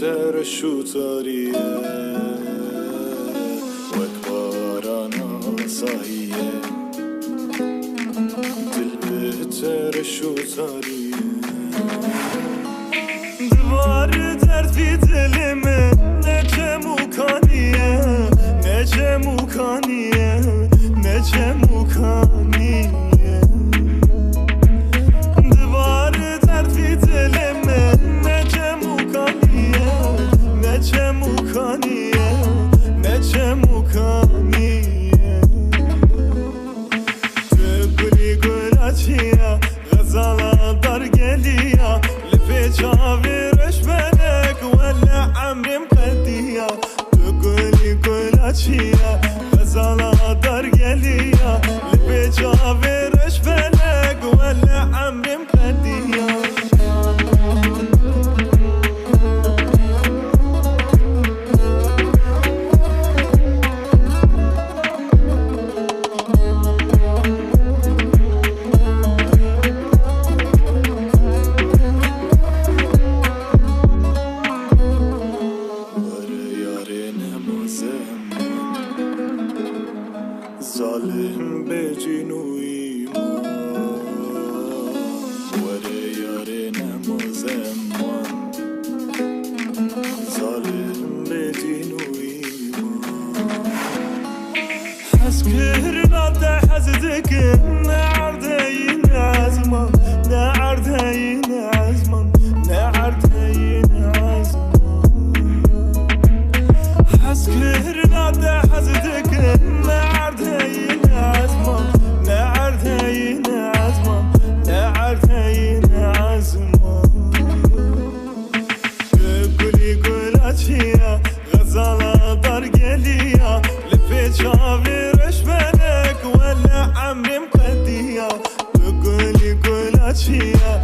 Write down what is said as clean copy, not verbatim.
بهتر شوتاریه وکباران آساییه دل بهتر شوتاریه دوار درد فی دل من نچه مکانیه نچه مکانیه نچه مکانیه دوار درد فی دل من نچه مکانیه نچه مکانیه نچه مکانیه تو گلی گلاچیه غزالا دار گلیا لپی چاویرش بنک ولا عمرم قدیا تو گلی گلاچیه غزالا دار گلیا لپی چاویرش بنک ولا عمرم قدیا ظالم به جنوی ما وره یاره نمازم من ظالم به جنوی ما حس کرنا ده حزدك نعردين عزمان نعردين عزمان نعردين عزمان حس کرنا ده حزدك نعردين عزمان نعردين عزمان نعردين عزمان گلی گلاچیه غزالا دار گلیا لپی چاویرش بنک ولا عمرم قدیا گلی گلاچیه